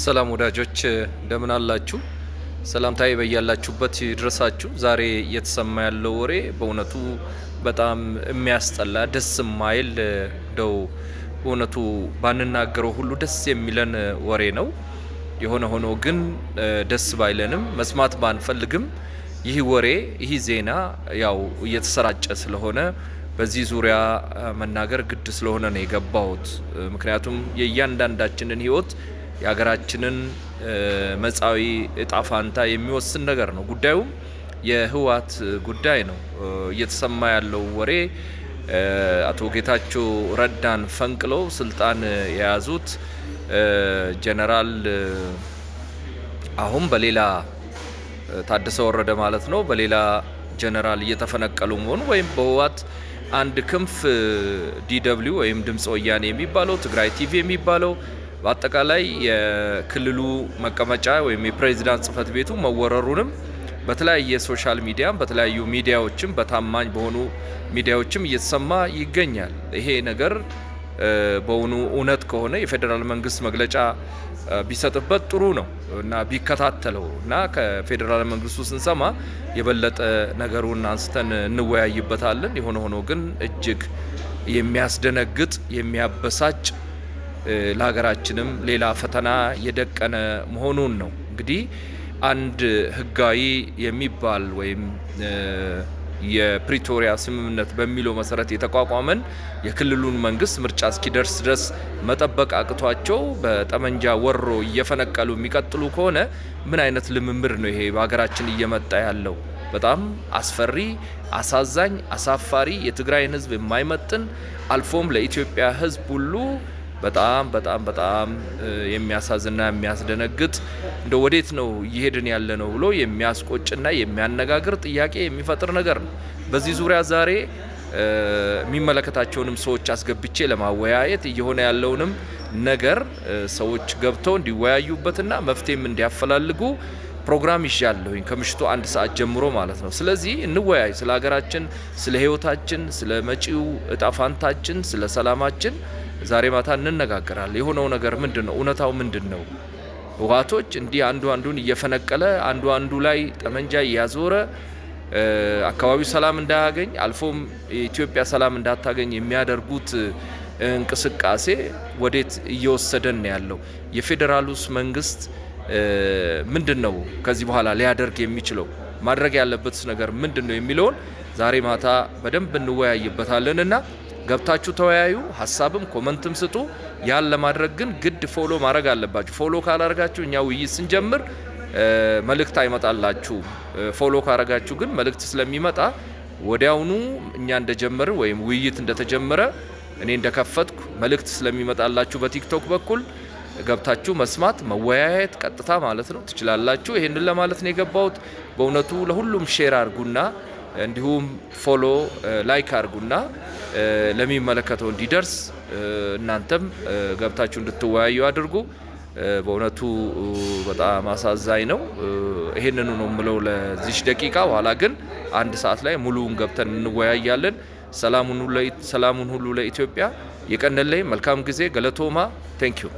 ሰላም ወዳጆች እንደምን አላችሁ? ሰላምታዬ በያላችሁበት ይድረሳችሁ። ዛሬ እየተሰማ ያለው ወሬ በእውነቱ በጣም የሚያስጠላ ደስ የማይል እንደው በእውነቱ ባንናገረው ሁሉ ደስ የሚለን ወሬ ነው። የሆነ ሆኖ ግን ደስ ባይለንም መስማት ባንፈልግም ይህ ወሬ ይህ ዜና ያው እየተሰራጨ ስለሆነ በዚህ ዙሪያ መናገር ግድ ስለሆነ ነው የገባሁት። ምክንያቱም የእያንዳንዳችንን ሕይወት የሀገራችንን መጻዊ እጣ ፋንታ የሚወስን ነገር ነው። ጉዳዩም የህወሓት ጉዳይ ነው። እየተሰማ ያለው ወሬ አቶ ጌታቸው ረዳን ፈንቅለው ስልጣን የያዙት ጀነራል አሁን በሌላ ታደሰ ወረደ ማለት ነው በሌላ ጀነራል እየተፈነቀሉ መሆኑ ወይም በህወሓት አንድ ክንፍ ዲደብሊው ወይም ድምጽ ወያኔ የሚባለው ትግራይ ቲቪ የሚባለው በአጠቃላይ የክልሉ መቀመጫ ወይም የፕሬዝዳንት ጽህፈት ቤቱ መወረሩንም በተለያየ ሶሻል ሚዲያም በተለያዩ ሚዲያዎችም በታማኝ በሆኑ ሚዲያዎችም እየተሰማ ይገኛል። ይሄ ነገር በእውኑ እውነት ከሆነ የፌዴራል መንግስት መግለጫ ቢሰጥበት ጥሩ ነው እና ቢከታተለው እና ከፌዴራል መንግስቱ ስንሰማ የበለጠ ነገሩን አንስተን እንወያይበታለን። የሆነ ሆኖ ግን እጅግ የሚያስደነግጥ የሚያበሳጭ ለሀገራችንም ሌላ ፈተና የደቀነ መሆኑን ነው። እንግዲህ አንድ ህጋዊ የሚባል ወይም የፕሪቶሪያ ስምምነት በሚለው መሰረት የተቋቋመን የክልሉን መንግስት ምርጫ እስኪደርስ ድረስ መጠበቅ አቅቷቸው በጠመንጃ ወሮ እየፈነቀሉ የሚቀጥሉ ከሆነ ምን አይነት ልምምድ ነው ይሄ በሀገራችን እየመጣ ያለው? በጣም አስፈሪ፣ አሳዛኝ፣ አሳፋሪ የትግራይን ህዝብ የማይመጥን አልፎም ለኢትዮጵያ ህዝብ ሁሉ በጣም የሚያሳዝንና የሚያስደነግጥ እንደ ወዴት ነው እየሄድን ያለ ነው ብሎ የሚያስቆጭና የሚያነጋግር ጥያቄ የሚፈጥር ነገር ነው። በዚህ ዙሪያ ዛሬ የሚመለከታቸውንም ሰዎች አስገብቼ ለማወያየት እየሆነ ያለውንም ነገር ሰዎች ገብተው እንዲወያዩበትና መፍትሄም እንዲያፈላልጉ ፕሮግራም ይዣለሁኝ ከምሽቱ 1 ሰዓት ጀምሮ ማለት ነው። ስለዚህ እንወያይ፣ ስለ ሀገራችን፣ ስለ ህይወታችን፣ ስለ መጪው እጣፋንታችን፣ ስለ ሰላማችን ዛሬ ማታ እንነጋገራለን። የሆነው ነገር ምንድነው? እውነታው ምንድነው? ህወሓቶች እንዲህ አንዱ አንዱን እየፈነቀለ አንዱ ላይ ጠመንጃ እያዞረ አካባቢው ሰላም እንዳያገኝ አልፎም ኢትዮጵያ ሰላም እንዳታገኝ የሚያደርጉት እንቅስቃሴ ወዴት እየወሰደን ያለው? የፌዴራሉስ መንግስት ምንድነው ከዚህ በኋላ ሊያደርግ የሚችለው? ማድረግ ያለበት ነገር ምንድነው የሚለውን ዛሬ ማታ በደንብ እንወያይበታለንና ገብታችሁ ተወያዩ፣ ሀሳብም ኮመንትም ስጡ። ያን ለማድረግ ግን ግድ ፎሎ ማድረግ አለባችሁ። ፎሎ ካላደረጋችሁ እኛ ውይይት ስንጀምር መልእክት አይመጣላችሁ። ፎሎ ካረጋችሁ ግን መልእክት ስለሚመጣ ወዲያውኑ እኛ እንደጀመርን ወይም ውይይት እንደተጀመረ እኔ እንደከፈትኩ መልእክት ስለሚመጣላችሁ በቲክቶክ በኩል ገብታችሁ መስማት መወያየት ቀጥታ ማለት ነው ትችላላችሁ። ይሄንን ለማለት ነው የገባሁት። በእውነቱ ለሁሉም ሼር አድርጉና እንዲሁም ፎሎ ላይክ አድርጉና ለሚመለከተው እንዲደርስ እናንተም ገብታችሁ እንድትወያዩ አድርጉ። በእውነቱ በጣም አሳዛኝ ነው። ይሄንኑ ነው የምለው ለዚህ ደቂቃ። በኋላ ግን 1 ሰዓት ላይ ሙሉውን ገብተን እንወያያለን። ሰላሙን ሁሉ ለኢትዮጵያ። የቀነለይ መልካም ጊዜ። ገለቶማ ቴንክ ዩ